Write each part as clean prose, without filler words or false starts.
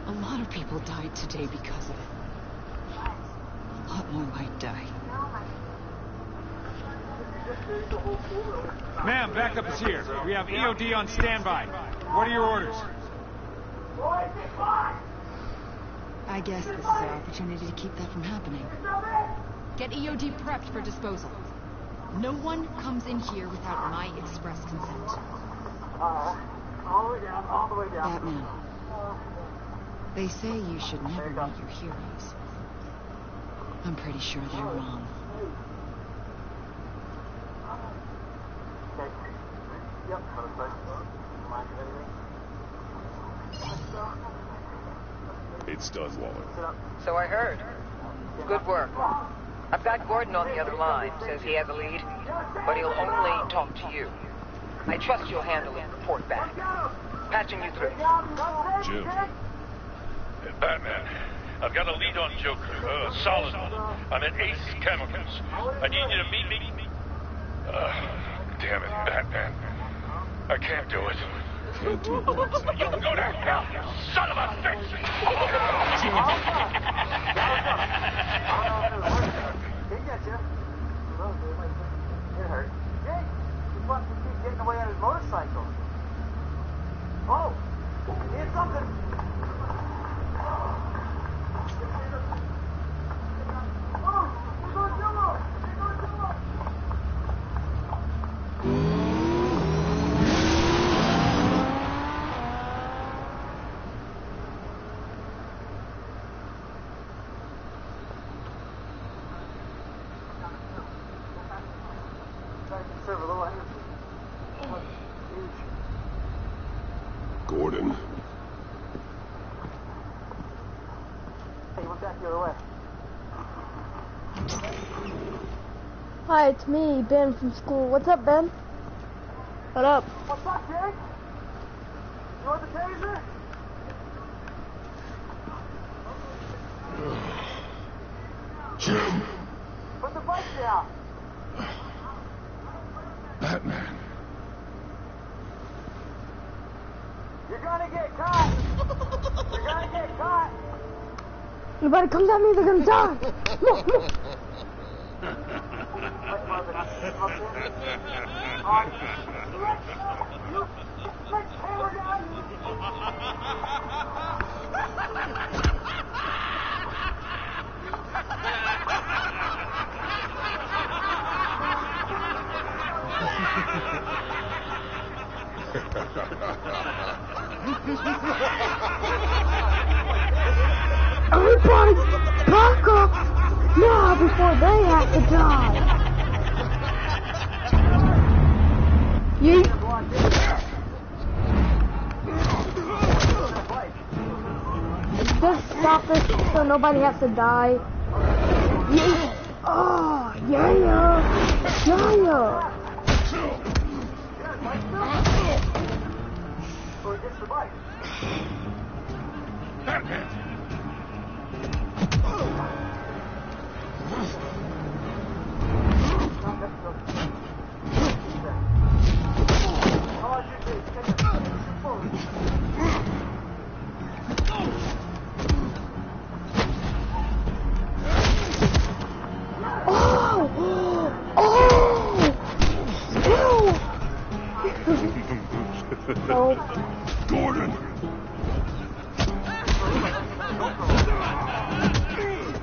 A lot of people died today because of it. A lot more might die. Ma'am, backup is here. We have EOD on standby. What are your orders? I guess this is our opportunity to keep that from happening. Get EOD prepped for disposal. No one comes in here without my express consent. All the way down, all the way down. Batman, they say you should never meet your heroes. I'm pretty sure they're wrong. Yep. It's done, Waller. So I heard. Good work. I've got Gordon on the other line. Says he has a lead, but he'll only talk to you. I trust you'll handle it. Report back. Patching you through. Jim. Batman, I've got a lead on Joker. A solid one. I'm at Ace Chemicals. I need you to meet me. Damn it, Batman. I can't do it. Can't do it. You can go to hell, you son of a bitch! He gets you. It hurt. Jake, he wants to keep getting away on his motorcycle. Oh, he hit something. Gordon. Hey, what's that the other way? Hi, it's me, Ben from school. What's up, Ben? What up? What's up, Jake? You want the taser? Jim. Put the bike down. Batman. You're gonna get caught. You're gonna get caught. Anybody comes at me, they're gonna die. Come on, come on. Everybody, back up now before they have to die. Yeet. Just stop this so nobody has to die. Yeet. Oh, yeah, yeah. Or just the bike. Batman! Oh. Gordon.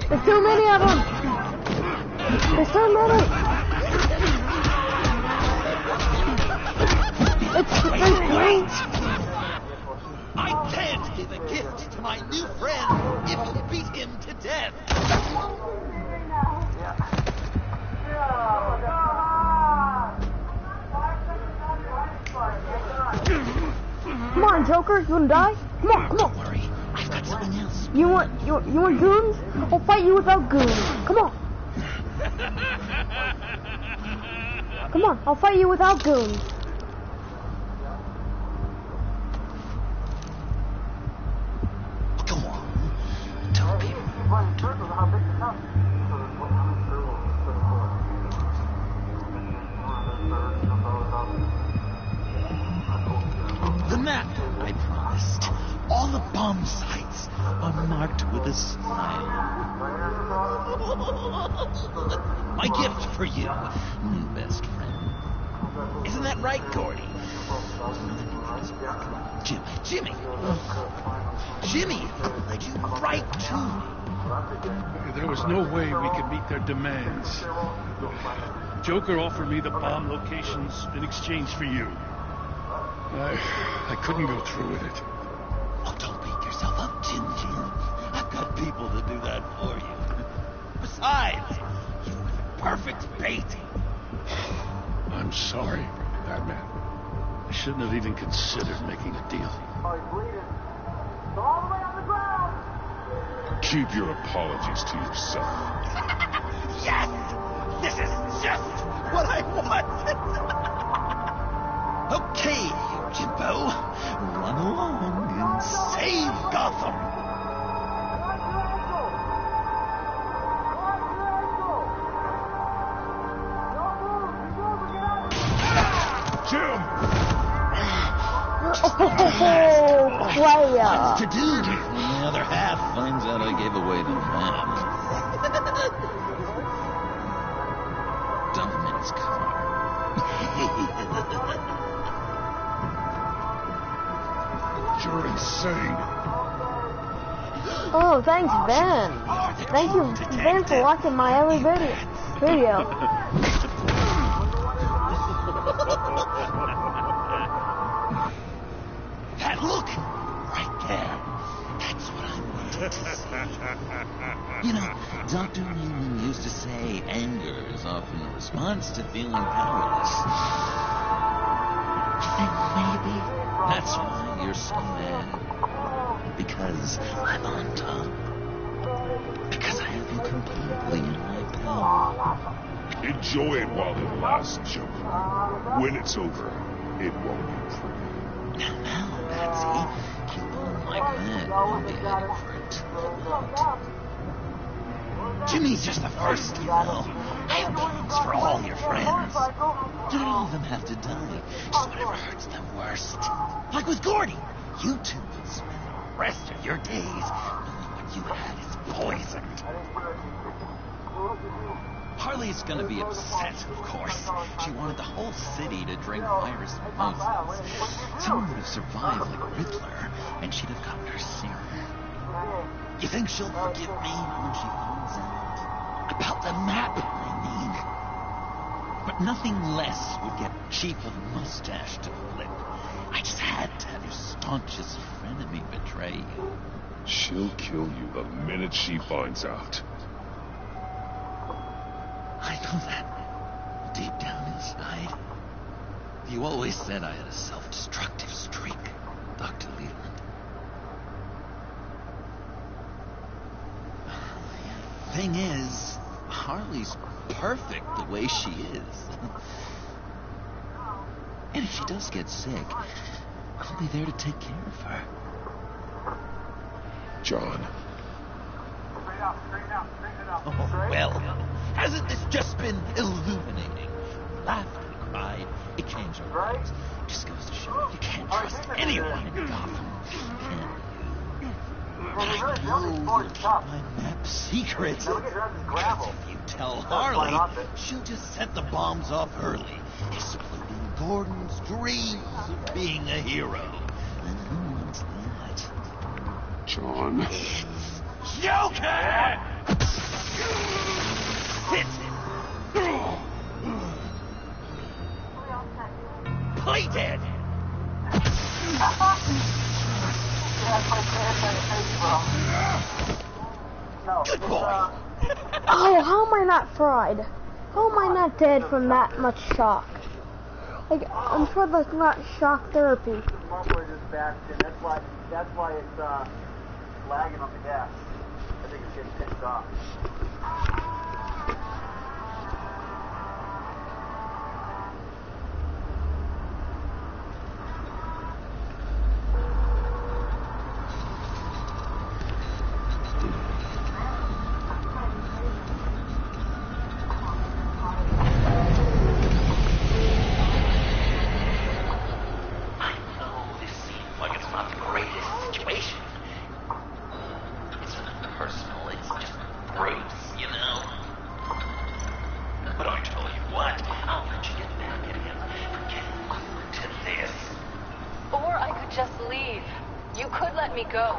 There's too many of them. There's too many. It's great. I can't give a gift to my new friend if you beat him to death. Come on, Joker, you wanna die? Come on, come on. Don't worry, I've got something else. You want goons? I'll fight you without goons. Come on. Come on, I'll fight you without goons. Come on, tell people. The map I promised. All the bomb sites. marked with a smile. My gift for you, new best friend. Isn't that right, Gordy? Jimmy led you right to me. There was no way we could meet their demands. Joker offered me the bomb locations in exchange for you. I couldn't go through with it. Oh, don't beat yourself up, Jim. I've got people to do that for you. Besides, you were the perfect bait. I'm sorry, Batman. I shouldn't have even considered making a deal. Oh, he's bleeding. Go all the way on the ground! Keep your apologies to yourself. Yes! This is just what I wanted! Okay, Jimbo. Run along and save Gotham. Jim! Oh, player. Lots to do when the other half finds out I gave away the map. Dump him in his car. You're insane. Oh, thanks, Ben. Thank you, Ben, for watching my every video. That look right there. That's what I wanted to see. You know, Dr. Newman used to say anger is often a response to feeling powerless. You think maybe that's why you're so mad? Because I'm on top. Because I have you completely in my power. Enjoy it while it lasts, Joker. When it's over, it won't be pretty. Now, Patsy, keep on like that. I'll be heading for it. Jimmy's just the first, you know. I have plans for all your friends. Not all of them have to die. Just whatever hurts them worst. Like with Gordy. You two will spend the rest of your days knowing what you had is poisoned. Harley's gonna be upset, of course. She wanted the whole city to drink virus poisons. Someone would have survived like Riddler, and she'd have gotten her serum. You think she'll forgive me when she finds out? About the map, I mean. But nothing less would get Chief of Mustache to flip. I just had to have your staunchest frenemy betray you. She'll kill you the minute she finds out. I know that. Deep down inside. You always said I had a self-destructive streak, Dr. Leland. Thing is, Harley's perfect the way she is. And if she does get sick, I'll be there to take care of her. John. Oh, well, hasn't this just been illuminating? We laughed, we cried, it changed our lives. Just goes to show you can't trust anyone in Gotham. Can you? But I know you'll keep my map secret. Because if you tell Harley, she'll just set the bombs off early, exploding Gordon's dreams of being a hero. And who wants that? John. It's Joker! Sit! Play dead! Good boy! Oh, how am I not fried? How am I not dead from that much shock? Like, I'm sure that's not shock therapy. Muffler just backed in. That's why it's lagging on the gas. I think it's getting pissed off. Bruce, you know? But I tell you what, I'll let you get back at him for getting glued to this. Or I could just leave. You could let me go.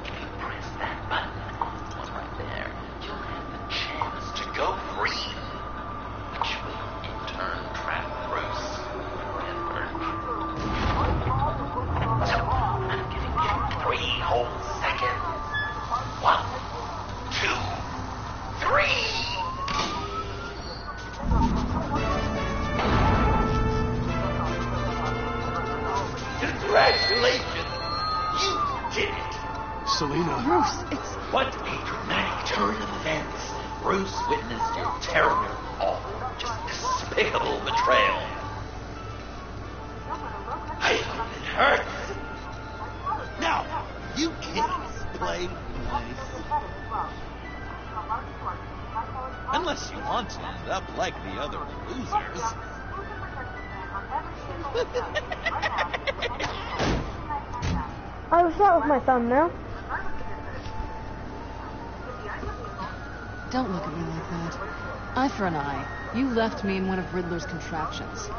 If you press that button, right there, you'll have the chance to go free. Which will, in turn, trap Bruce forever. So, I'm giving you 3 whole seconds. 1, 2, 3. Congratulations! You did it! Selena. Bruce, it's... What a dramatic turn of events. Bruce witnessed your terrible, awful, just despicable betrayal. I hope it hurts. Now, you kids play nice. Unless you want to end up like the other losers. I was that with my thumbnail. Don't look at me like that. Eye for an eye. You left me in one of Riddler's contraptions.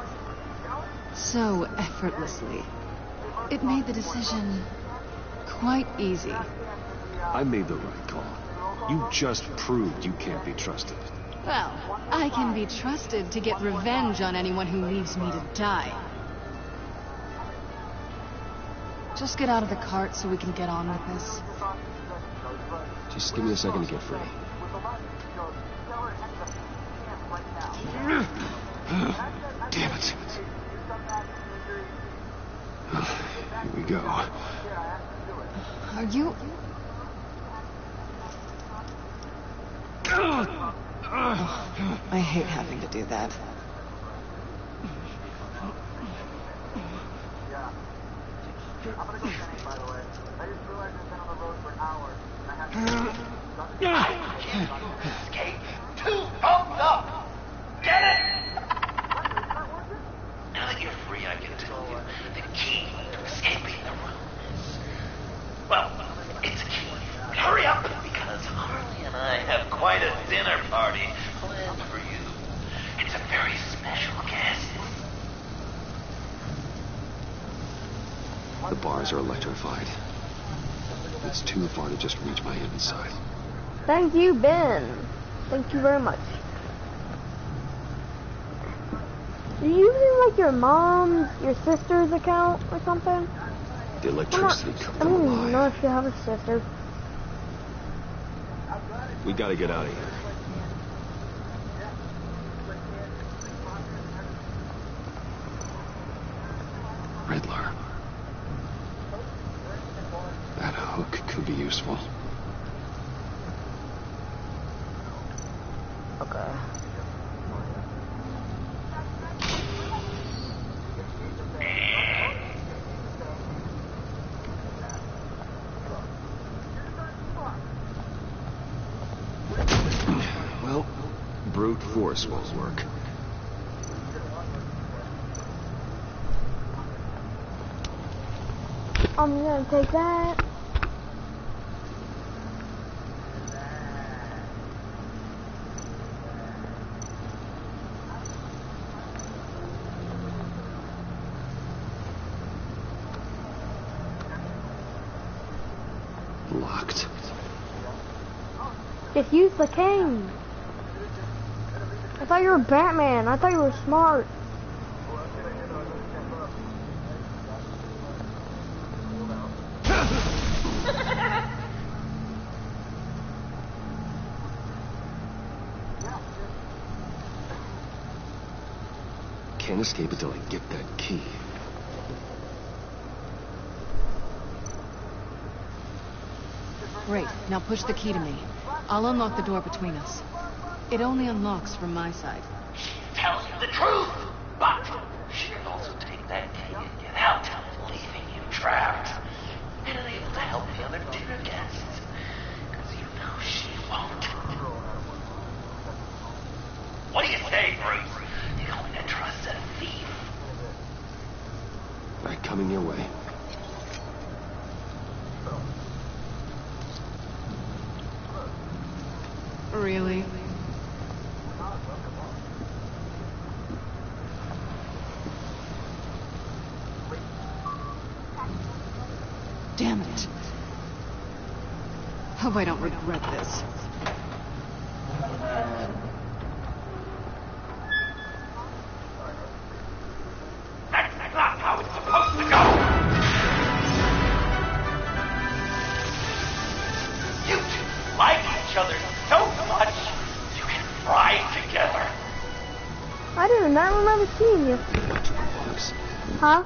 So effortlessly. It made the decision quite easy. I made the right call. You just proved you can't be trusted. Well, I can be trusted to get revenge on anyone who leaves me to die. Just get out of the cart so we can get on with this. Just give me a second to get free. Damn it. Here we go. Are you... Oh, I hate having to do that. Escape. 2 thumbs up. Get it? Now that you're free, I can tell you the key to escaping the room is... Well, it's a key. But hurry up, because Harley and I have quite a dinner party planned for you. It's a very special guest. The bars are electrified. It's too far to just reach my inside. Thank you, Ben. Thank you very much. Are you using like your mom's, your sister's account or something? The electricity kept I them don't even know alive. if you have a sister. We gotta get out of here. Riddler. That hook could be useful. Okay. Well, brute force won't work. I'm gonna take that. Locked. Just use the cane. I thought you were Batman. I thought you were smart. Can't escape until I get that key. Great. Now push the key to me. I'll unlock the door between us. It only unlocks from my side. She's telling you the truth, but she'll also take that key and get out, leaving you trapped and unable to help the other dinner guests. Because you know she won't. What do you say, Bruce? You're going to trust a thief? Right, coming your way. Really? Damn it. Hope I don't regret this. That's not how it's supposed to go! You two like each other so much, you can fry together. I do not remember seeing you. Huh?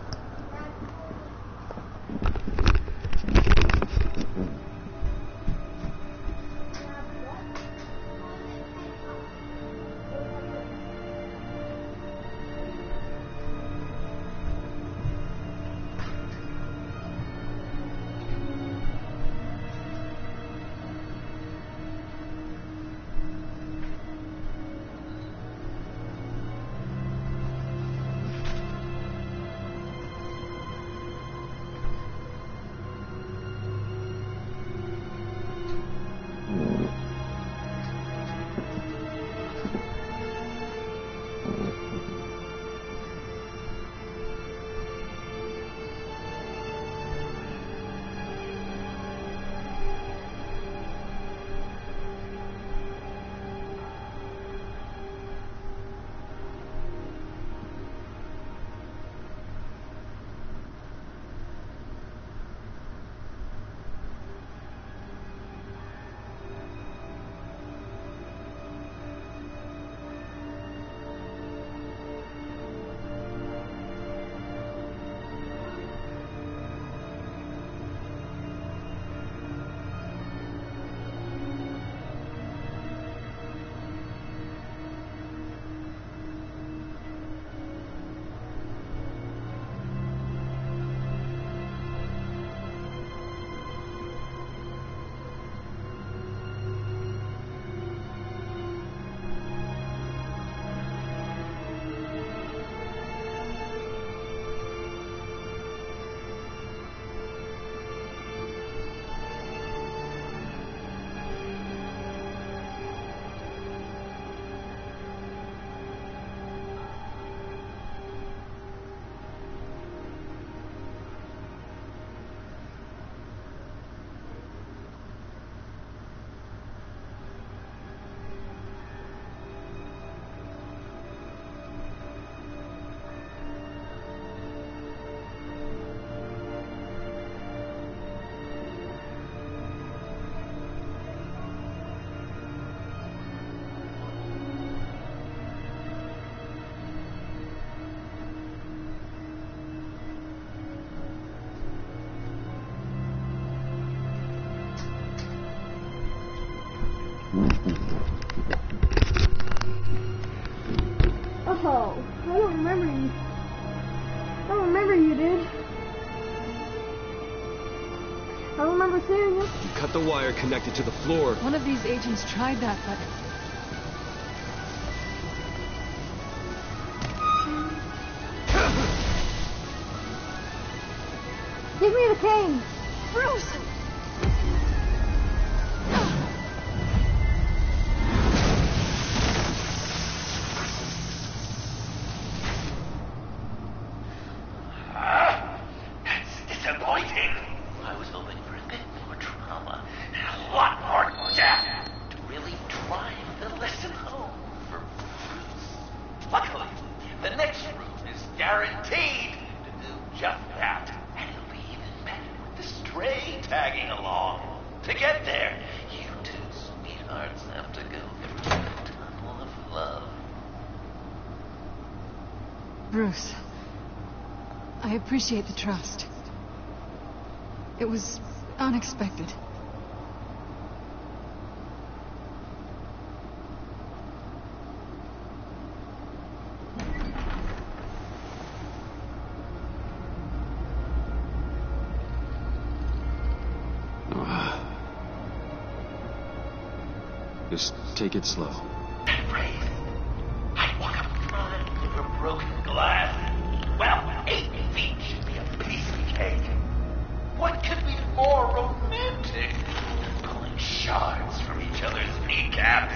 Oh, I don't remember you. I don't remember you, dude. I don't remember seeing you. You cut the wire connected to the floor. One of these agents tried that, but... Give me the cane. Bruce! That's disappointing. I was hoping for a bit more trauma and a lot more death to really drive the lesson home for Bruce. Luckily, the next room is guaranteed to do just that. And it'll be even better with the stray tagging along. To get there, you two sweethearts have to go through the tunnel of love. Bruce, I appreciate the trust. It was unexpected. Just take it slow. And brave. I'd walk up crying over broken glass. Well, 8 feet should be a piece of cake. What could be more romantic than pulling shards from each each other's kneecaps.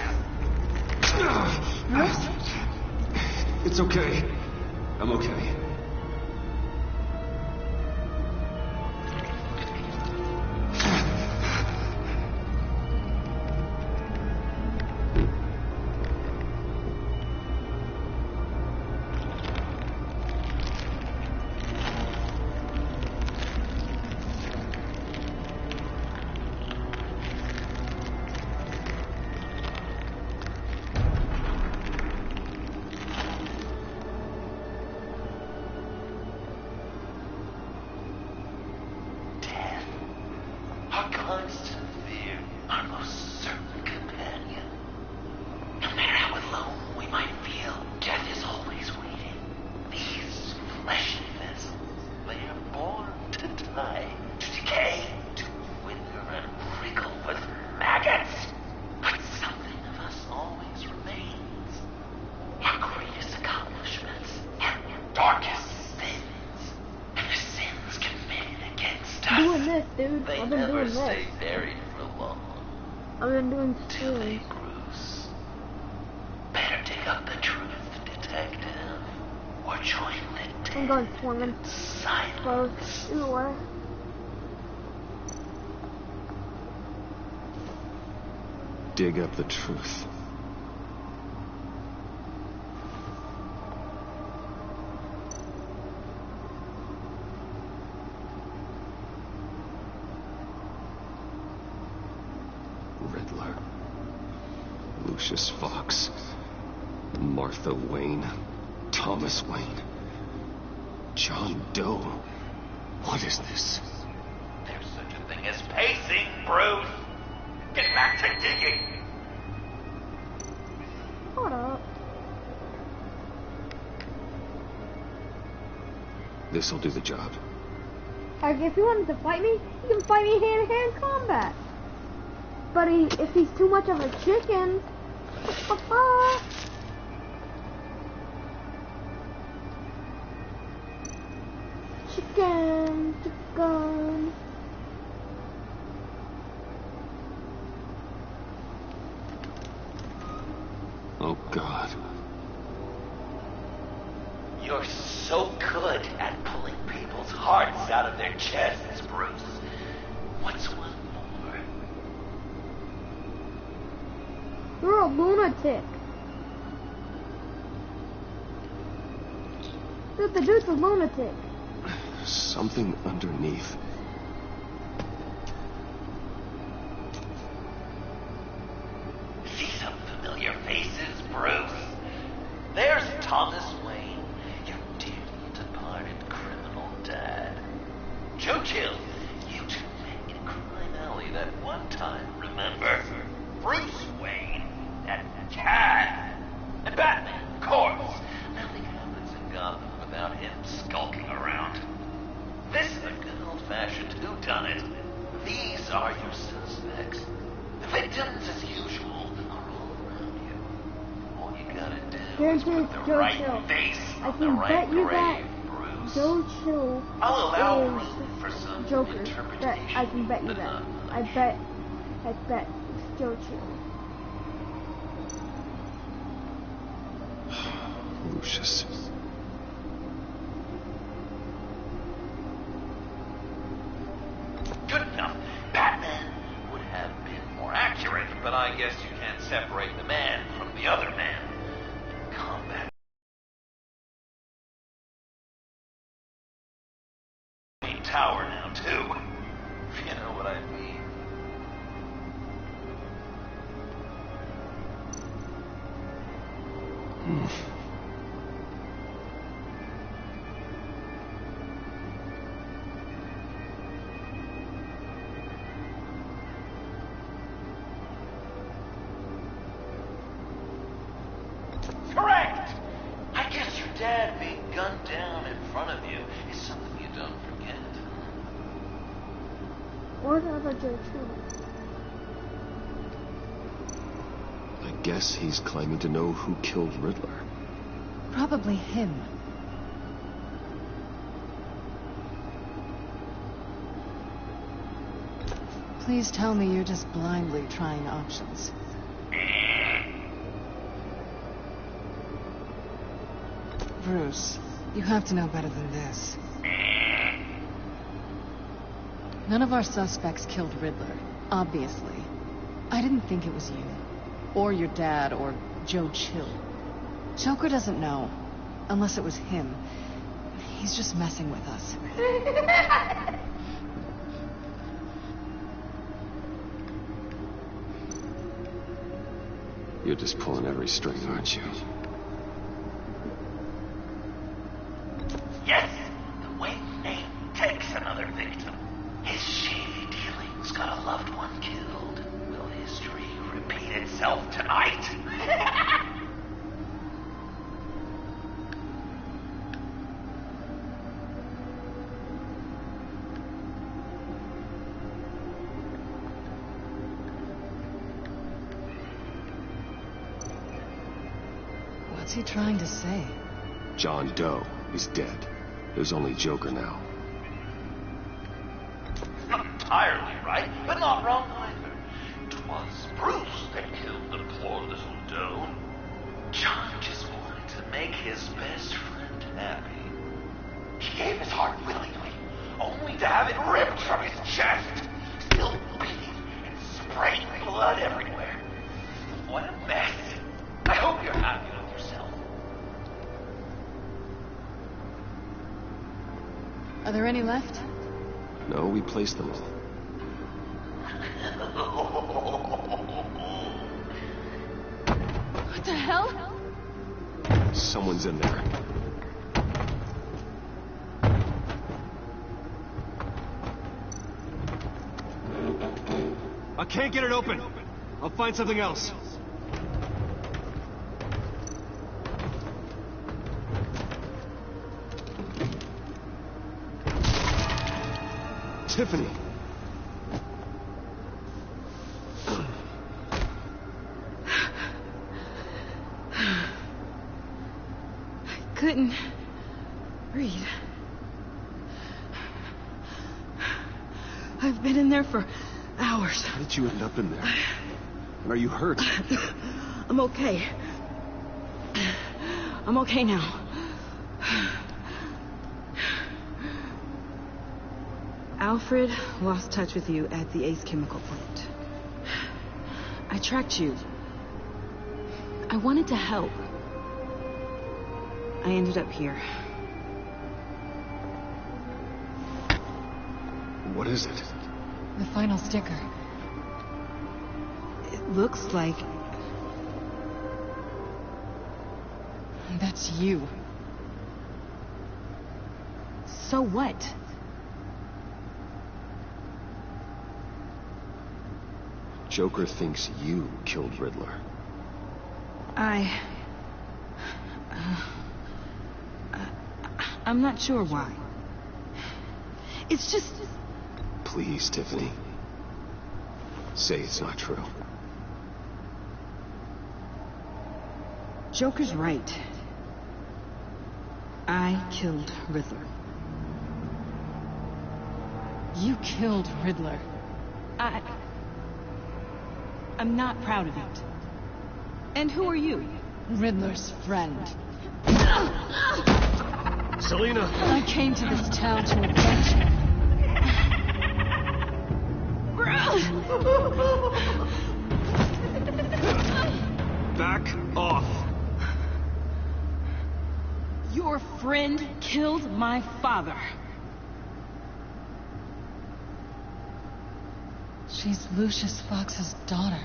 It's okay. I'm okay. Dude, They I've been never doing this. stay buried for long. I've been doing Till they this. bruise. Better dig up the truth, detective. Or join the dead. I'm going swimming. Silence. Both. Either way. Dig up the truth. Riddler, Lucius Fox, Martha Wayne, Thomas Wayne, John Doe. What is this? There's such a thing as pacing, Bruce. Get back to digging. Hold up. This'll do the job. Like, if he wanted to fight me, he can fight me hand-to-hand combat. But if he's too much of a chicken, chicken. Oh, God. You're so good at pulling people's hearts out of their chests, Bruce. What's one more? You're a lunatic. Dude, the dude's a lunatic. Something underneath. See some familiar faces, Bruce? There's Thomas Wayne, your dearly departed criminal dad. Churchill, you two met in Crime Alley that one time, remember? Bruce Wayne, that cat. And Batman, of course. Nothing happens in Gotham without him skulking around. This is a good old-fashioned whodunit. These are your suspects. The victims, as usual, are all around you. All you gotta do is put the Joe right Chill. face I on the can right bet you grave, that Bruce. Joe Chill I'll allow is room for some Joker. interpretation. I can bet you but that. not I much. bet it's Joe Chill. Lucius. Good enough. Batman would have been more accurate, but I guess you can't separate the man from the other man. Combat. Tower now, too. If you know what I mean. Correct! I guess your dad being gunned down in front of you is something you don't forget. What about Joe Chill? I guess he's claiming to know who killed Riddler. Probably him. Please tell me you're just blindly trying options. Bruce, you have to know better than this. None of our suspects killed Riddler, obviously. I didn't think it was you, or your dad, or Joe Chill. Joker doesn't know, unless it was him. He's just messing with us. You're just pulling every string, aren't you? Yes! The way Nate takes another victim. His shady dealings got a loved one killed. Will history repeat itself tonight? What's he trying to say? John Doe is dead. There's only Joker now. Not entirely right, but not wrong either. 'Twas Bruce that killed the poor little Doe. John just wanted to make his best friend happy. He gave his heart willingly, only to have it ripped from his chest. Still bleeding and spraying blood everywhere. What a mess. I hope you're happy with yourself. Are there any left? No, we placed them all. What the hell? Someone's in there. I can't get it open. I'll find something else. Tiffany! I couldn't breathe. I've been in there for hours. How did you end up in there? And are you hurt? I'm okay. I'm okay now. Alfred lost touch with you at the Ace Chemical plant. I tracked you. I wanted to help. I ended up here. What is it? The final sticker. It looks like... that's you. So what? Joker thinks you killed Riddler. I'm not sure why. It's just... Please, Tiffany. Say it's not true. Joker's right. I killed Riddler. You killed Riddler. I'm not proud of it. And who are you? Riddler's friend. Selina! I came to this town to avenge him. Back off. Your friend killed my father. She's Lucius Fox's daughter.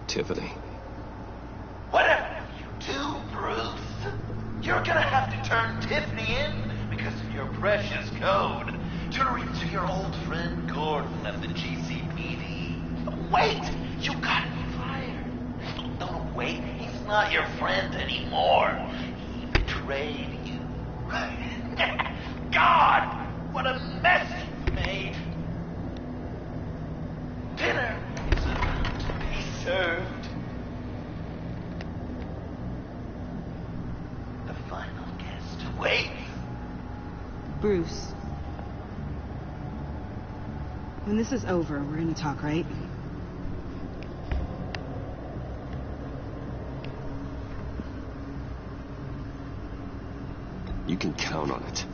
Tiffany. Whatever you do, Bruce, you're gonna have to turn Tiffany in because of your precious code. Turn her into your old friend Gordon of the GCPD. Wait! You got me fired. Don't wait. He's not your friend anymore. He betrayed you. God! What a mess you've made. Dinner is about to be served. The final guest waits. Bruce. When this is over, we're gonna talk, right? You can count on it.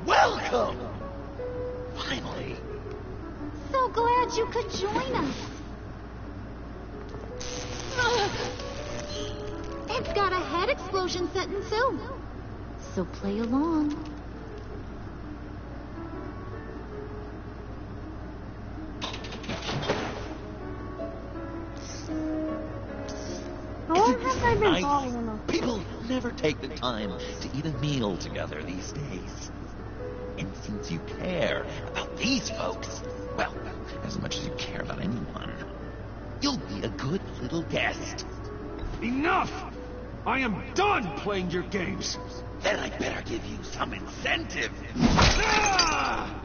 Welcome! Finally. So glad you could join us. It's got a head explosion setting too. So play along. How long have I been following them? People never take the time to eat a meal together these days. And since you care about these folks, well, as much as you care about anyone, you'll be a good little guest. Enough! I am done playing your games. Then I better give you some incentive. Ah!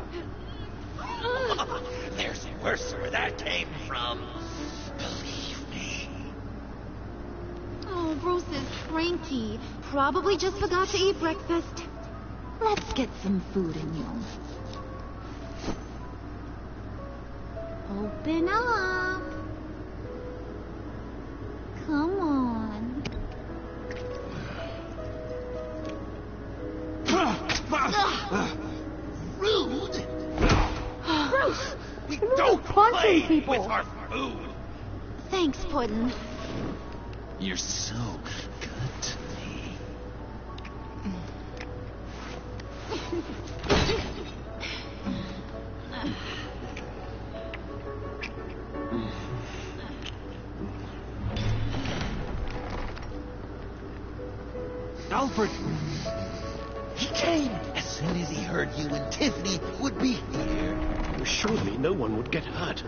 There's worse where that came from. Believe me. Oh, Bruce is cranky. Probably just forgot to eat breakfast. Let's get some food in you. Open up. Come on. Rude! Bruce! We don't play people. with our food! Thanks, Puddin'. You're so good to me. Alfred! He came as soon as he heard you and Tiffany would be here. You assured me no one would get hurt.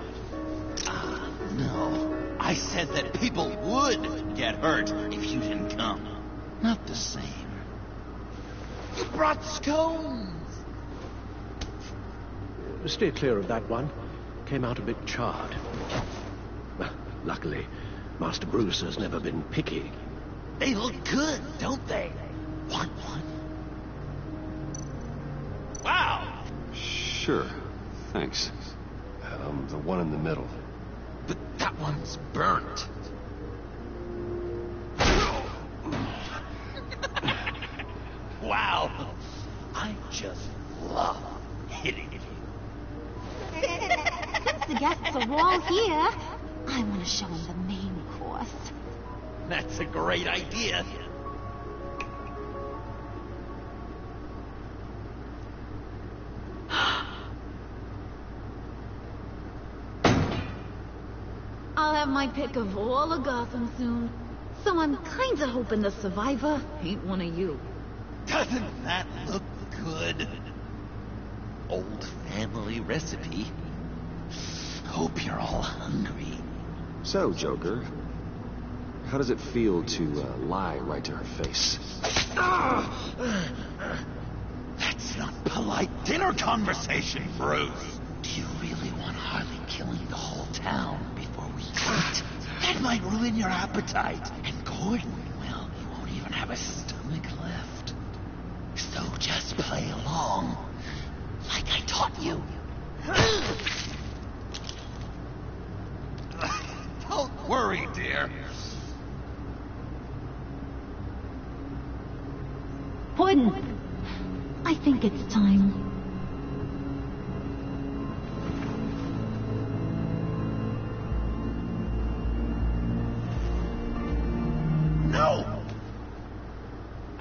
No. I said that people would get hurt if you didn't come. Not the same. You brought scones! Steer clear of that one. Came out a bit charred. Well, luckily, Master Bruce has never been picky. They look good, don't they? Want one? Wow! Sure. Thanks. The one in the middle. But that one's burnt. Wow! I just love hitting you. Since the guests are all here, I want to show them the main course. That's a great idea. I'll have my pick of all of Gotham soon. So I'm kinda hoping the survivor ain't one of you. Doesn't that look good? Old family recipe. Hope you're all hungry. So, Joker, how does it feel to lie right to her face? That's not polite dinner conversation, Bruce. Do you really want Harley killing the whole town before we eat? That might ruin your appetite. And Gordon, well, he won't even have a stomach left. So just play along, like I taught you. Don't worry, dear. Puddin', I think it's time.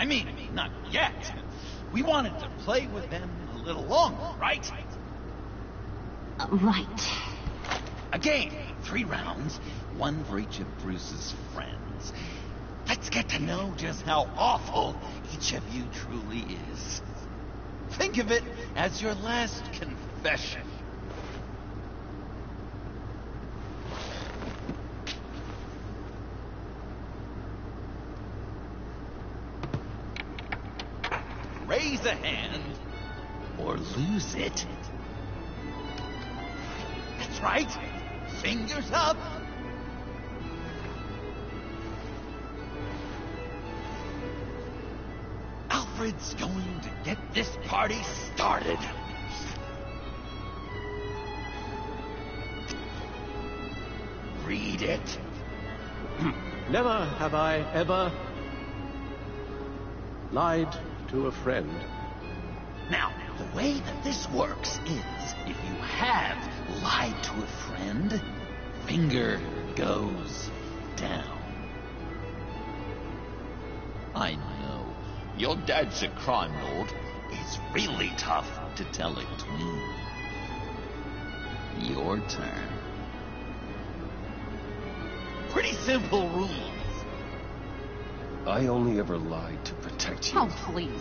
I mean, not yet. We wanted to play with them a little longer, right? Right. A game. 3 rounds, 1 for each of Bruce's friends. Let's get to know just how awful each of you truly is. Think of it as your last confession. Raise a hand or lose it. That's right. Fingers up. Alfred's going to get this party started. Read it. Never have I ever lied to a friend. Now, the way that this works is, if you have lied to a friend, finger goes down. I know, your dad's a crime lord. It's really tough to tell it clean. Your turn. Pretty simple rules. I only ever lied to protect you. Oh, please.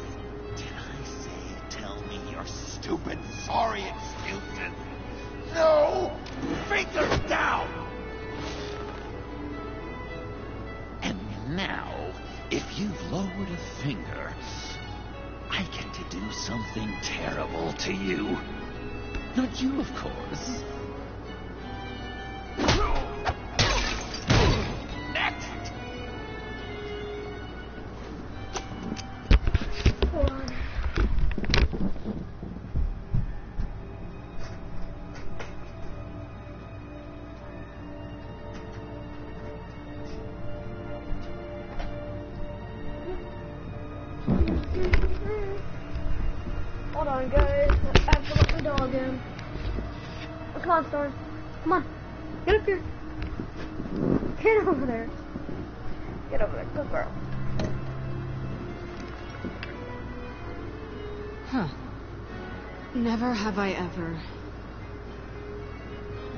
Did I say tell me your stupid sorry excuses? No! Fingers down! And now, if you've lowered a finger, I get to do something terrible to you. Not you, of course. Next! Hold on, guys. I have to let the dog in. Come on, Storm. Come on. Get up here. Get over there. Get over there. Good girl. Huh. Never have I ever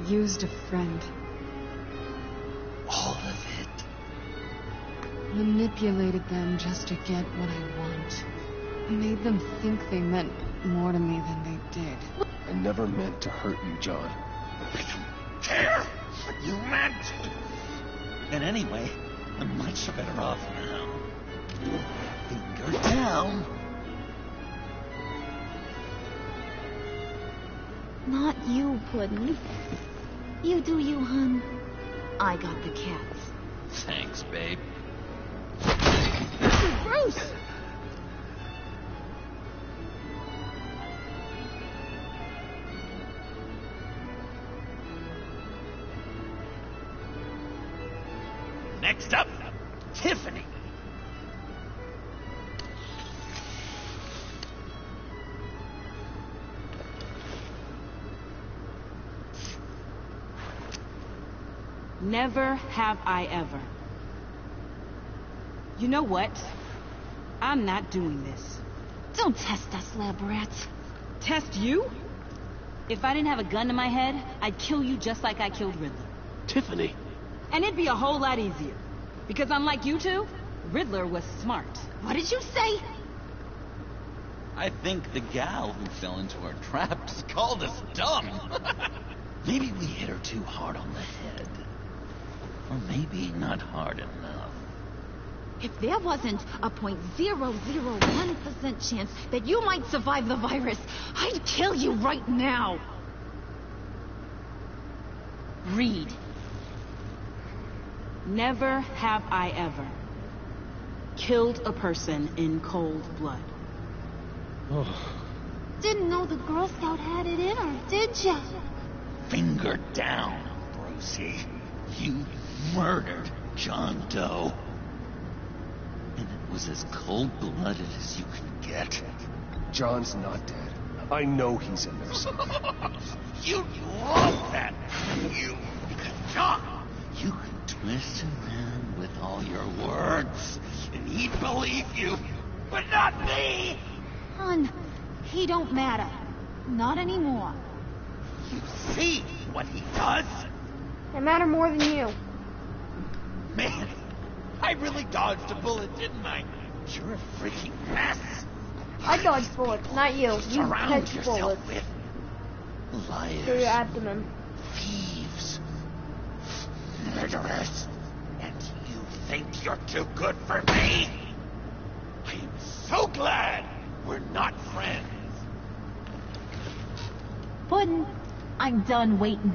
used a friend. All of it. Manipulated them just to get what I want. Made them think they meant more to me than they did. I never meant to hurt you, John. I don't care what you meant. And anyway, I'm much better off now. Finger down. Not you, Puddin'. You do you, hun. I got the cats. Thanks, babe. Bruce! Next up, Tiffany. Never have I ever. You know what? I'm not doing this. Don't test us, lab rats. Test you? If I didn't have a gun to my head, I'd kill you just like I killed Riddler. Tiffany. And it'd be a whole lot easier. Because unlike you two, Riddler was smart. What did you say? I think the gal who fell into our trap just called us dumb. Maybe we hit her too hard on the head. Or maybe not hard enough. If there wasn't a 0.001% chance that you might survive the virus, I'd kill you right now. Read. Never have I ever killed a person in cold blood. Oh. Didn't know the Girl Scout had it in her, did ya? Finger down, Brucey. You murdered John Doe. And it was as cold-blooded as you can get. John's not dead. I know he's innocent. You love that. Because John, you can twist him around with all your words, and he'd believe you. but not me! Hun, he don't matter. Not anymore. You see what he does? They matter more than you. Man, I really dodged a bullet, didn't I? You're a freaking mess. I dodged bullets, not you. You Surround catch yourself bullets with liars, through your abdomen. thieves, murderers, and you think you're too good for me? I am so glad we're not friends. Puddin', I'm done waiting.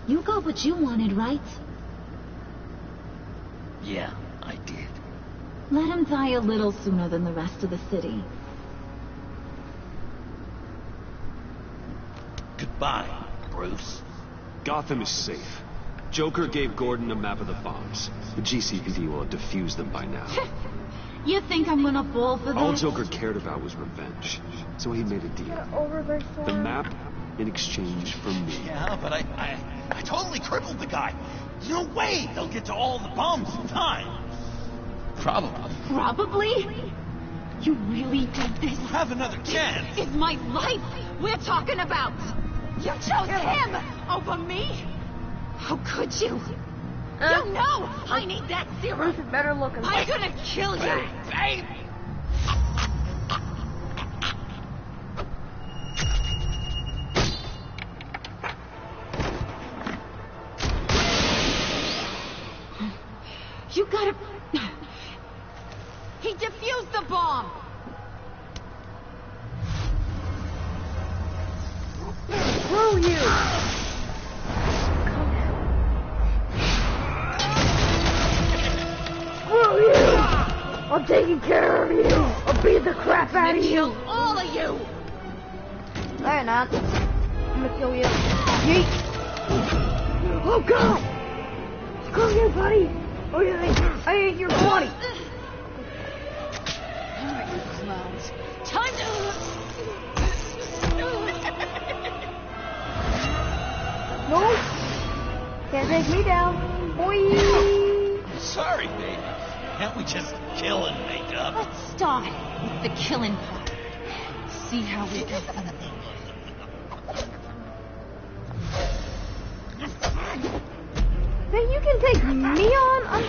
You got what you wanted, right? Yeah, I did. Let him die a little sooner than the rest of the city. Goodbye, Bruce. Gotham is safe. Joker gave Gordon a map of the bombs. The GCPD will have defused them by now. You think I'm gonna fall for All this? Joker cared about was revenge. So he made a deal. Overburst The map in exchange for me. Yeah, but I totally crippled the guy. No way they'll get to all the bombs in time. Probably. Probably? You really did this? You have another chance. It's my life we're talking about. You chose him over me? How could you? You know I need that serum. Bruce is better looking. I'm gonna kill you. Babe! You gotta... He defused the bomb. Screw you! Screw you! I'm taking care of you! I'll beat the crap out of you! Kill all of you. No, you're not. I'm gonna kill you. Yeet! Oh god! Screw you, buddy! Oh yeah, I ate your body! Alright, you clowns. Time to... No! Can't take me down! Boy! Sorry, babe. Can't we just kill and make up? Let's start with the killing part. See how we go. Think you can take me on? I'm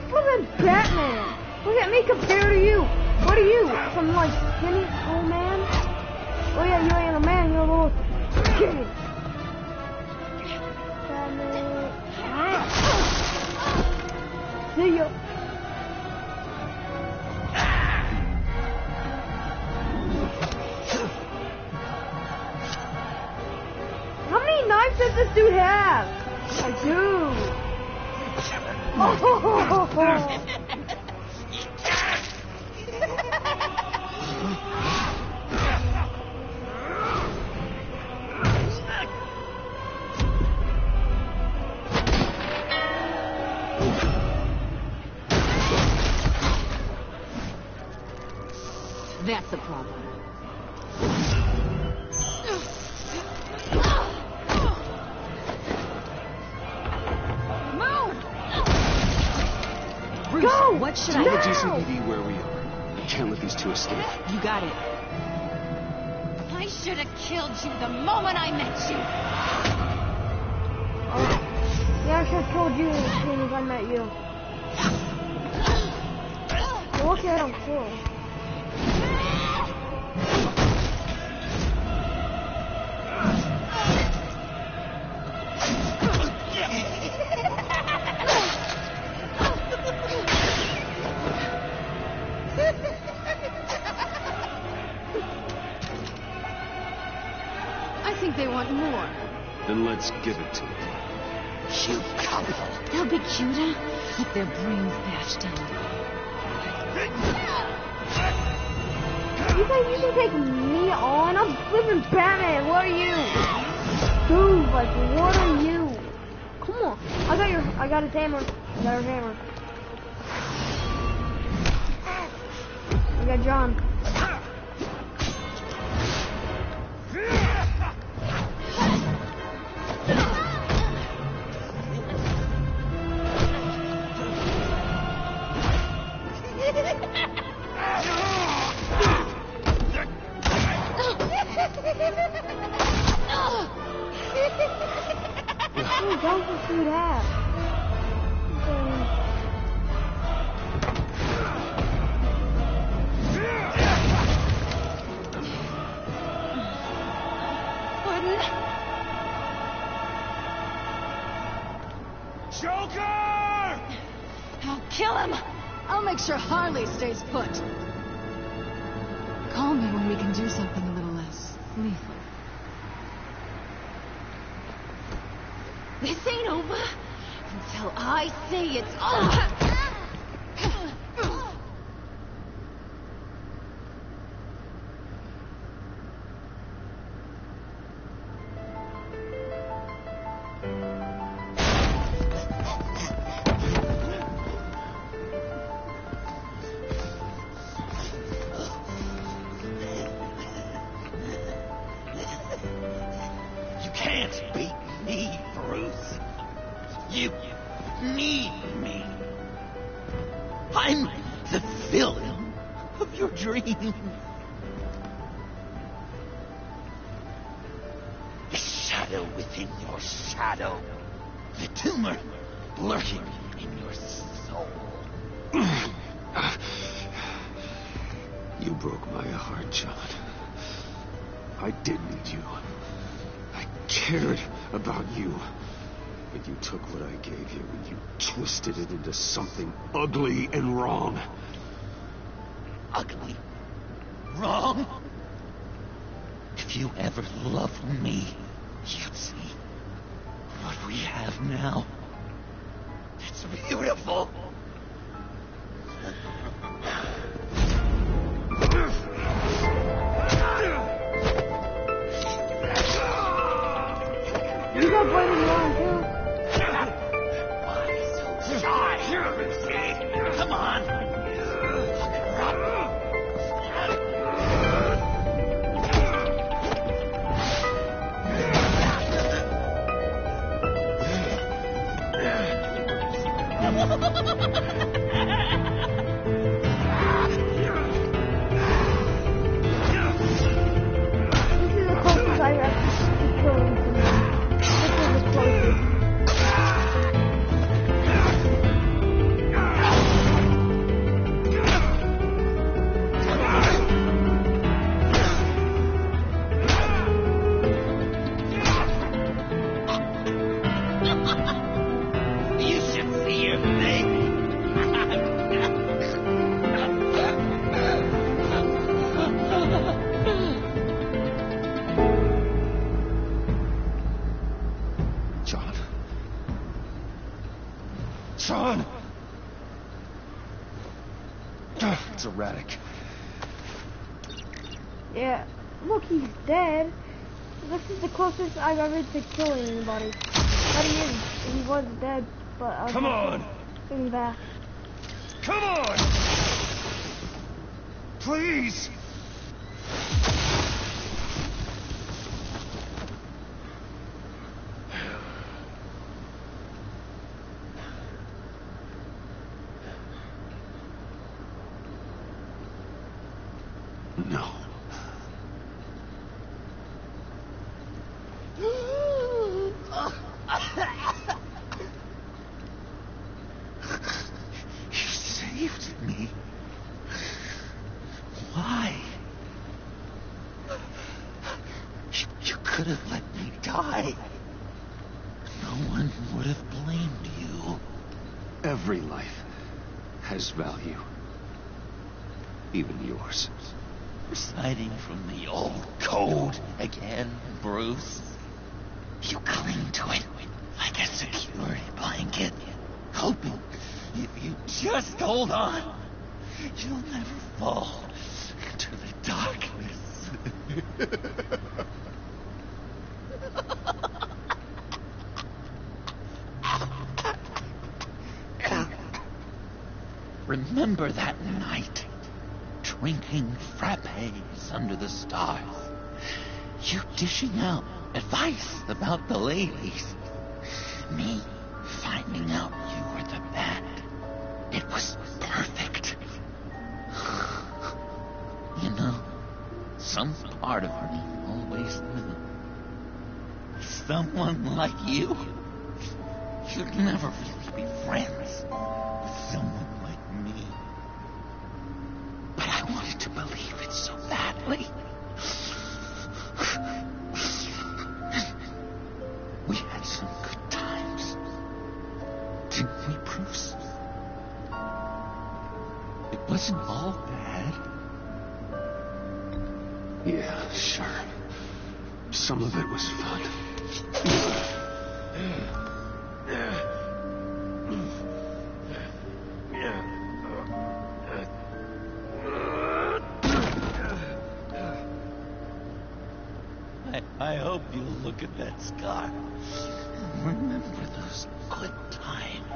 flipping Batman! Look at me compared to you! What are you? Some like skinny old man? Oh yeah, you ain't a man, you're a little kid. Batman. See ya. How many knives does this dude have? I do. Oh. That's the problem. Bruce, Go! What should tell I the do? GCPD where we are. We can't let these two escape. You got it. I should have killed you the moment I met you. Yeah, I should have told you as soon as I met you. Look at him, cool. I think they want more. Then let's give it to them. You couple. They'll be cuter with their brains bashed in. You think you can take me on? I'm flipping Batman. What are you? Dude, like, what are you? Come on. I got his hammer. I got his hammer. I got John. dude have? Joker! I'll kill him. I'll make sure Harley stays put. Call me when we can do something a little less lethal. This ain't over until I say it's over. You can't beat me, Bruce. You need me. I'm the villain of your dream. The shadow within your shadow. The tumor lurking in your soul. You broke my heart, John. I did need you. I cared about you. But you took what I gave you and you twisted it into something ugly and wrong. Ugly? Wrong? If you ever loved me, you'd see what we have now. It's beautiful. You got blood in your arm, too. Why so shy? Come on. Fuck her up. This is the closest I've ever to killing someone. This is the closest. You should see your face. John? John! It's erratic. Yeah. Look, he's dead. This is the closest I've ever to killing anybody. But he was dead, but I was Come on! bring him back. Come on! Please! No. You saved me. Why? You could have let me die. No one would have blamed you. Every life has value. Even yours. Reciting from the old code again, Bruce. You cling to it like a security blanket, hoping if you just hold on, you'll never fall into the darkness. Remember that night, drinking frappes under the stars, you dishing out advice about the ladies, me finding out you were the bad. It was perfect. You know, some part of me always knew. Someone like you You'd never really be friends with someone like me. But I wanted to believe it so badly. We had some good times. Didn't we, Bruce? It wasn't all bad. Yeah, sure. Some of it was fun. I hope you'll look at that scar and remember those good times.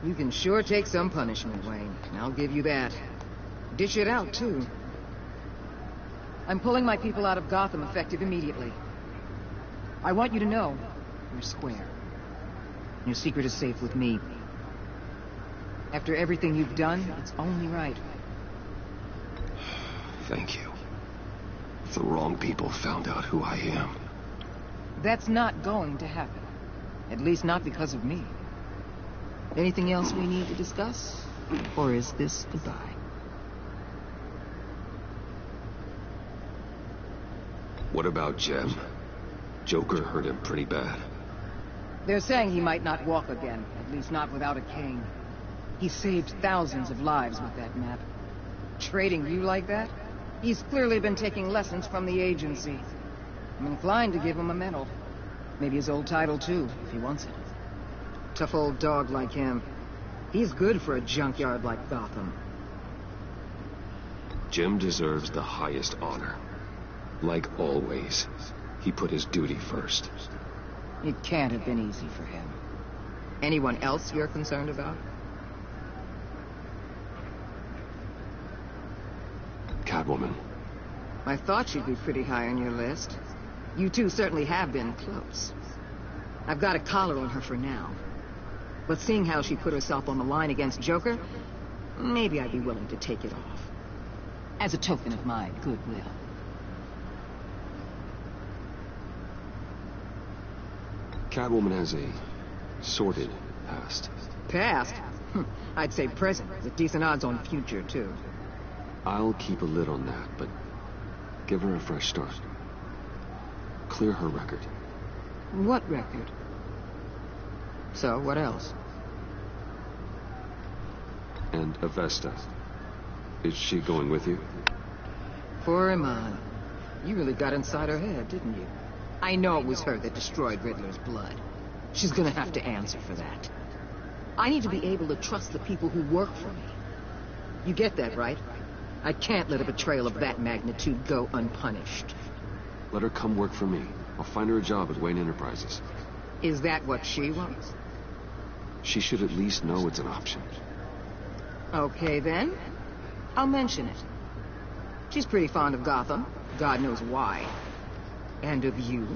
You can sure take some punishment, Wayne. I'll give you that. Dish it out, too. I'm pulling my people out of Gotham effective immediately. I want you to know you're square. Your secret is safe with me. After everything you've done, it's only right. Thank you. If the wrong people found out who I am. That's not going to happen. At least not because of me. Anything else we need to discuss? Or is this goodbye? What about Jem? Joker hurt him pretty bad. They're saying he might not walk again, at least not without a cane. He saved thousands of lives with that map. Trading you like that? He's clearly been taking lessons from the agency. I'm inclined to give him a medal. Maybe his old title, too, if he wants it. Tough old dog like him. He's good for a junkyard like Gotham. Jem deserves the highest honor. Like always, he put his duty first. It can't have been easy for him. Anyone else you're concerned about? Catwoman. I thought she'd be pretty high on your list. You two certainly have been close. I've got a collar on her for now. But seeing how she put herself on the line against Joker, maybe I'd be willing to take it off. As a token of my goodwill. Catwoman has a sordid past. Past? I'd say present, with decent odds on future, too. I'll keep a lid on that, but give her a fresh start. Clear her record. What record? So, what else? And Avesta. Is she going with you? Poor Iman. You really got inside her head, didn't you? I know it was her that destroyed Riddler's blood. She's gonna have to answer for that. I need to be able to trust the people who work for me. You get that, right? I can't let a betrayal of that magnitude go unpunished. Let her come work for me. I'll find her a job at Wayne Enterprises. Is that what she wants? She should at least know it's an option. Okay, then. I'll mention it. She's pretty fond of Gotham. God knows why. And of you.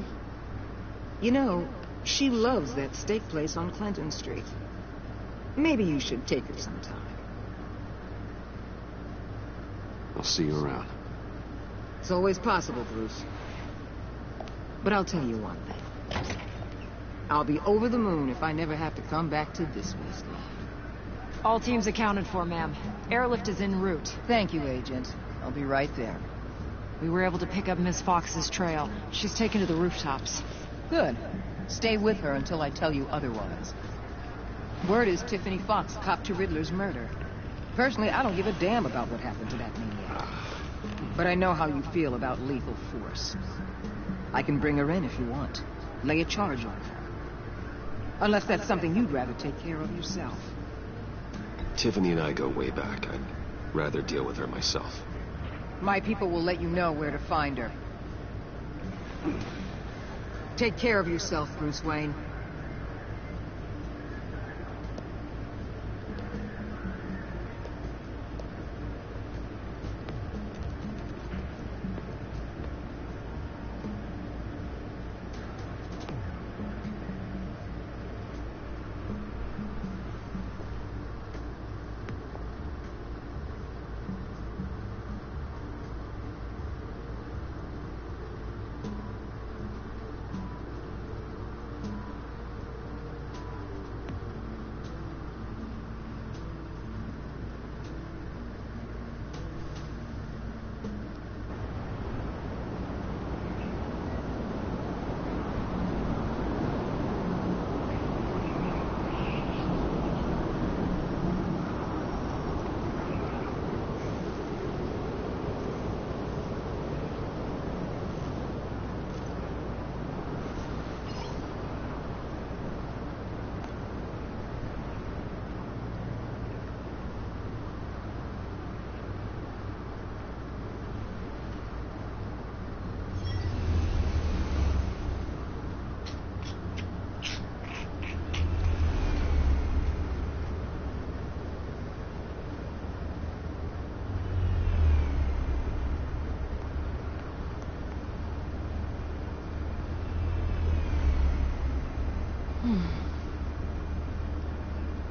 You know, she loves that steak place on Clinton Street. Maybe you should take her sometime. I'll see you around. It's always possible, Bruce. But I'll tell you one thing. I'll be over the moon if I never have to come back to this wasteland. All teams accounted for, ma'am. Airlift is en route. Thank you, Agent. I'll be right there. We were able to pick up Miss Fox's trail. She's taken to the rooftops. Good. Stay with her until I tell you otherwise. Word is Tiffany Fox copped to Riddler's murder. Personally, I don't give a damn about what happened to that maniac. But I know how you feel about lethal force. I can bring her in if you want. Lay a charge on her. Unless that's something you'd rather take care of yourself. Tiffany and I go way back. I'd rather deal with her myself. My people will let you know where to find her. Take care of yourself, Bruce Wayne.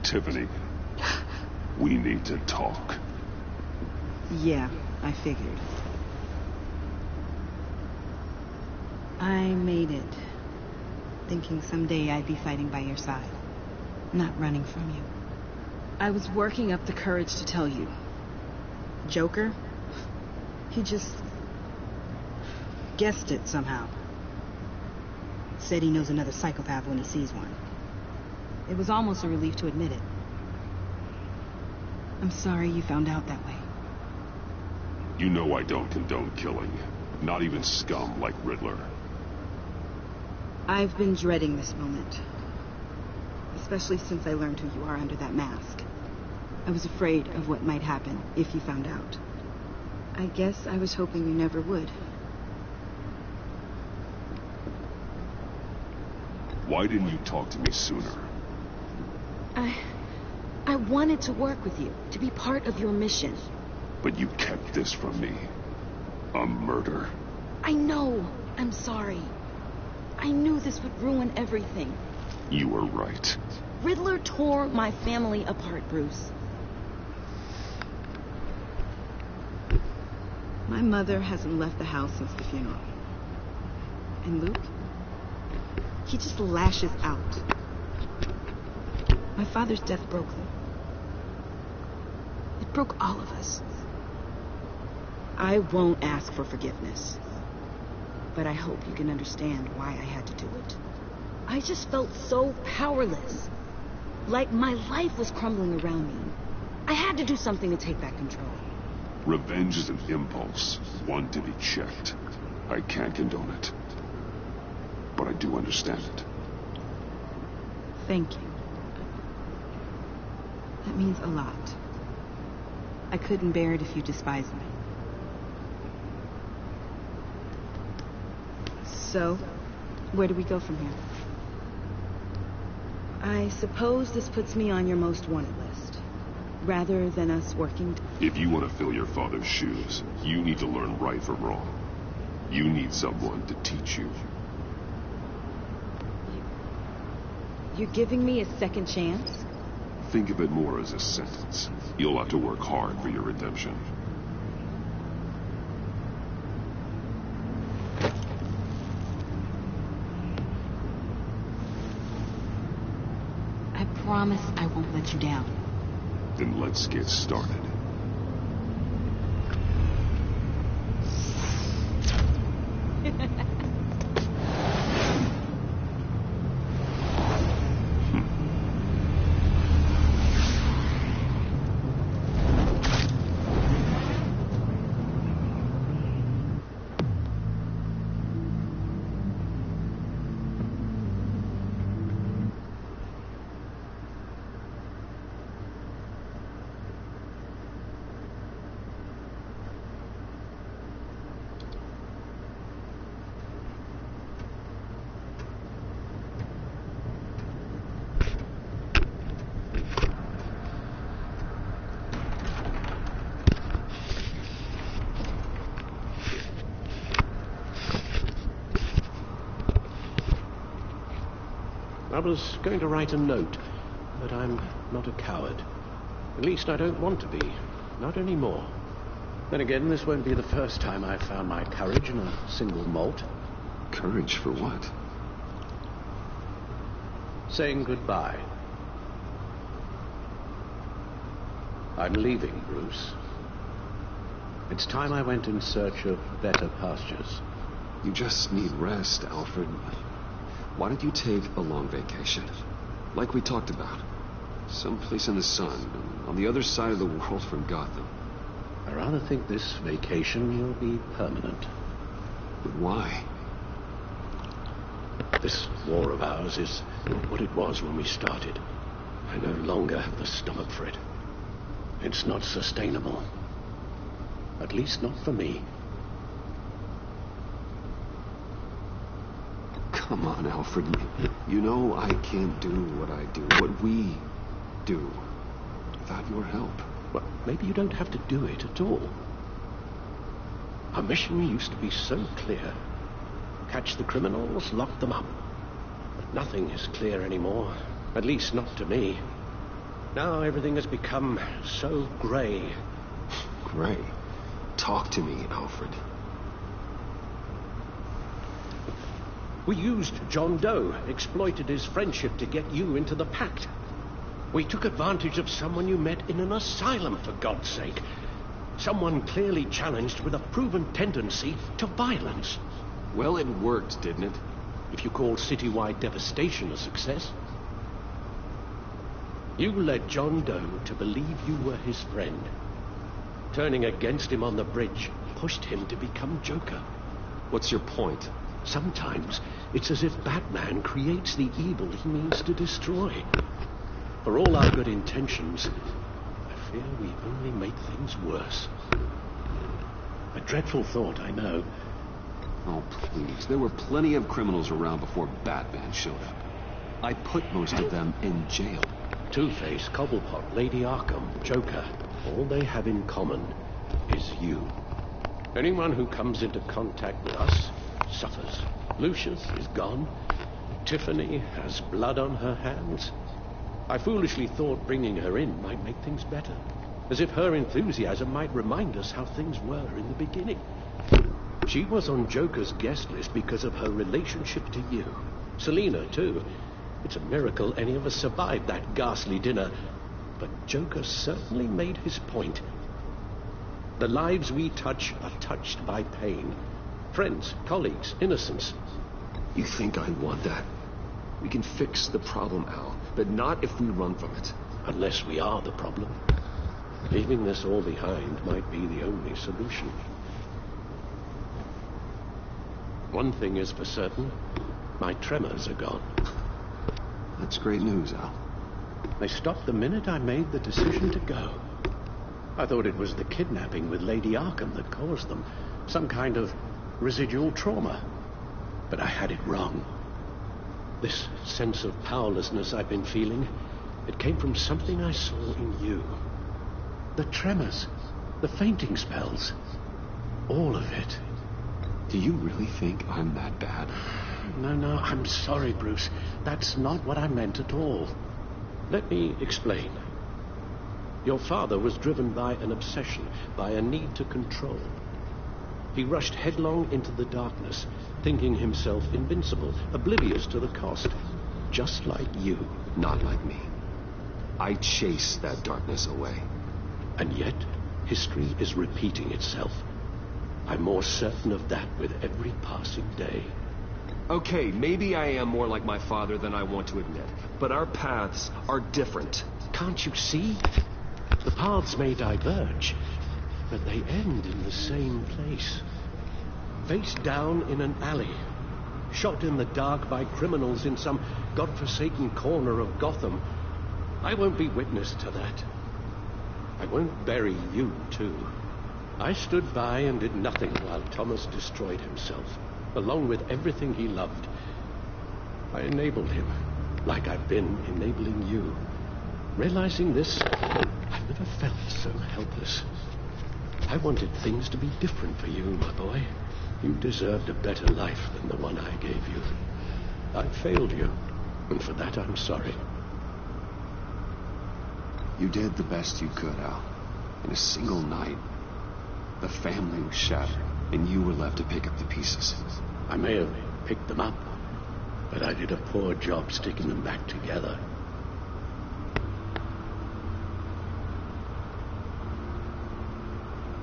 Tiffany, we need to talk. Yeah, I figured. I made it, thinking someday I'd be fighting by your side, not running from you. I was working up the courage to tell you. Joker? He just guessed it somehow. Said he knows another psychopath when he sees one. It was almost a relief to admit it. I'm sorry you found out that way. You know I don't condone killing. Not even scum like Riddler. I've been dreading this moment. Especially since I learned who you are under that mask. I was afraid of what might happen if you found out. I guess I was hoping you never would. Why didn't you talk to me sooner? I wanted to work with you, to be part of your mission. But you kept this from me. A murder. I know. I'm sorry. I knew this would ruin everything. You were right. Riddler tore my family apart, Bruce. My mother hasn't left the house since the funeral. And Luke? He just lashes out. My father's death broke them. It broke all of us. I won't ask for forgiveness. But I hope you can understand why I had to do it. I just felt so powerless. Like my life was crumbling around me. I had to do something to take back control. Revenge is an impulse, one to be checked. I can't condone it. But I do understand it. Thank you. That means a lot. I couldn't bear it if you despised me. So, where do we go from here? I suppose this puts me on your most wanted list, rather than us working... If you want to fill your father's shoes, you need to learn right from wrong. You need someone to teach you. You're giving me a second chance? Think of it more as a sentence. You'll have to work hard for your redemption. I promise I won't let you down. Then let's get started. I was going to write a note, but I'm not a coward. At least I don't want to be. Not anymore. Then again, this won't be the first time I've found my courage in a single malt. Courage for what? Saying goodbye. I'm leaving, Bruce. It's time I went in search of better pastures. You just need rest, Alfred. Why don't you take a long vacation? Like we talked about. Someplace in the sun, on the other side of the world from Gotham. I rather think this vacation will be permanent. But why? This war of ours is not what it was when we started. I no longer have the stomach for it. It's not sustainable. At least not for me. Come on, Alfred. You know I can't do what I do, what we do, without your help. Well, maybe you don't have to do it at all. Our mission used to be so clear. Catch the criminals, lock them up. But nothing is clear anymore. At least not to me. Now everything has become so grey. Grey? Talk to me, Alfred. We used John Doe, exploited his friendship to get you into the pact. We took advantage of someone you met in an asylum, for God's sake. Someone clearly challenged with a proven tendency to violence. Well, it worked, didn't it? If you call citywide devastation a success. You led John Doe to believe you were his friend. Turning against him on the bridge pushed him to become Joker. What's your point? Sometimes it's as if Batman creates the evil he means to destroy. For all our good intentions, I fear we only make things worse. A dreadful thought, I know. Oh, please. There were plenty of criminals around before Batman showed up. I put most of them in jail. Two-Face, Cobblepot, Lady Arkham, Joker. All they have in common is you. Anyone who comes into contact with us suffers. Lucius is gone. Tiffany has blood on her hands. I foolishly thought bringing her in might make things better. As if her enthusiasm might remind us how things were in the beginning. She was on Joker's guest list because of her relationship to you. Selina, too. It's a miracle any of us survived that ghastly dinner. But Joker certainly made his point. The lives we touch are touched by pain. Friends, colleagues, innocents. You think I want that? We can fix the problem, Al, but not if we run from it. Unless we are the problem. Leaving this all behind might be the only solution. One thing is for certain. My tremors are gone. That's great news, Al. They stopped the minute I made the decision to go. I thought it was the kidnapping with Lady Arkham that caused them. Some kind of residual trauma. But I had it wrong. This sense of powerlessness I've been feeling, it came from something I saw in you. The tremors, the fainting spells, all of it. Do you really think I'm that bad? No, I'm sorry, Bruce. That's not what I meant at all. Let me explain. Your father was driven by an obsession, by a need to control. He rushed headlong into the darkness, thinking himself invincible, oblivious to the cost. Just like you. Not like me. I chase that darkness away. And yet, history is repeating itself. I'm more certain of that with every passing day. Okay, maybe I am more like my father than I want to admit, but our paths are different. Can't you see? The paths may diverge, but they end in the same place. Face down in an alley, shot in the dark by criminals in some godforsaken corner of Gotham. I won't be witness to that. I won't bury you, too. I stood by and did nothing while Thomas destroyed himself, along with everything he loved. I enabled him, like I've been enabling you. Realizing this, I've never felt so helpless. I wanted things to be different for you, my boy. You deserved a better life than the one I gave you. I failed you. And for that, I'm sorry. You did the best you could, Al. In a single night, the family was shattered, and you were left to pick up the pieces. I may have picked them up, but I did a poor job sticking them back together.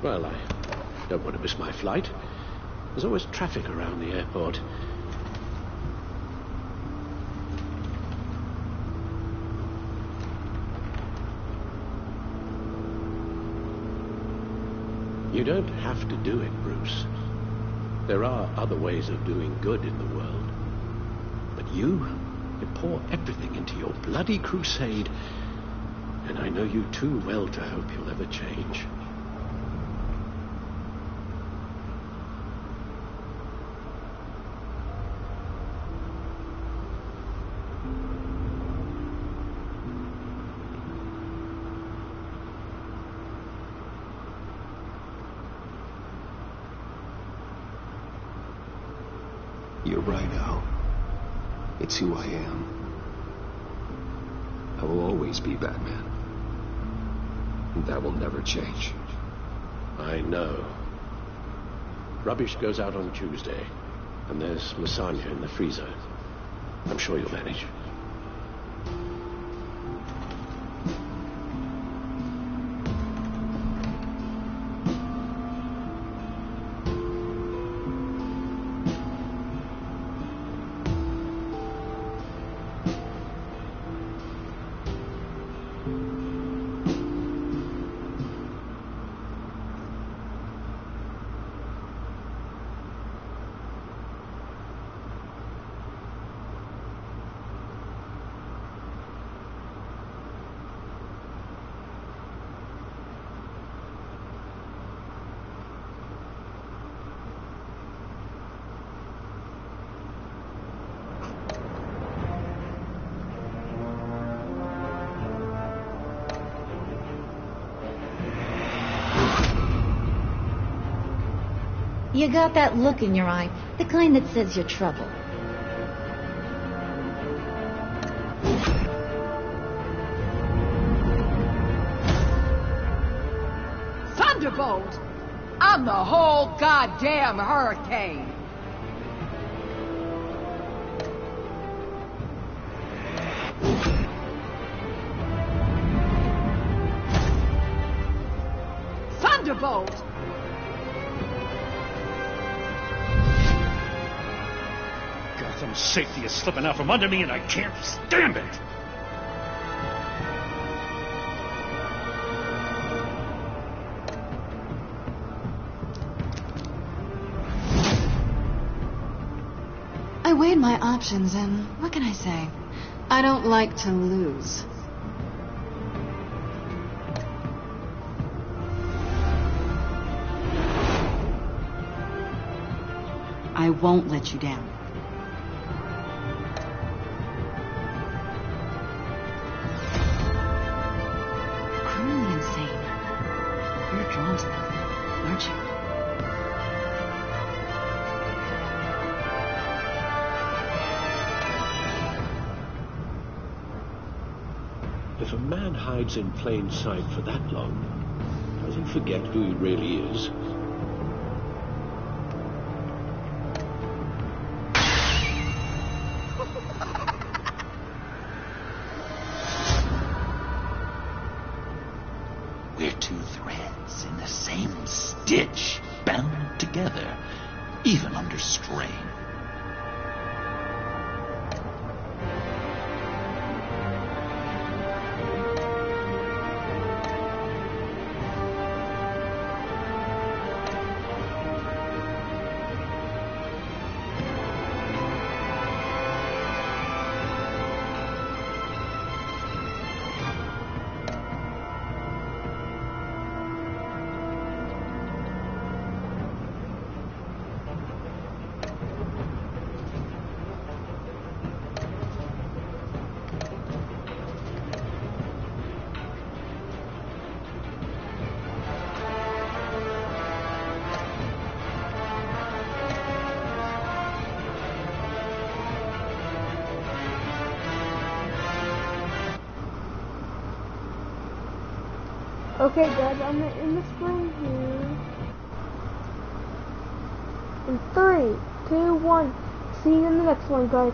Well, I don't want to miss my flight. There's always traffic around the airport. You don't have to do it, Bruce. There are other ways of doing good in the world. But you pour everything into your bloody crusade, and I know you too well to hope you'll ever change. You're right, Al. It's who I am. I will always be Batman. And that will never change. I know. Rubbish goes out on Tuesday, and there's lasagna in the freezer. I'm sure you'll manage. You got that look in your eye, the kind that says you're trouble. Thunderbolt! I'm the whole goddamn hurricane! Thunderbolt! Gotham's safety is slipping out from under me, and I can't stand it! I weighed my options, and what can I say? I don't like to lose. I won't let you down. Criminally insane. You're drawn to them, aren't you? If a man hides in plain sight for that long, does he forget who he really is? We're two threads in the same stitch, bound together, even under strain. Okay, guys, I'm gonna end the stream here. In 3, 2, 1. See you in the next one, guys.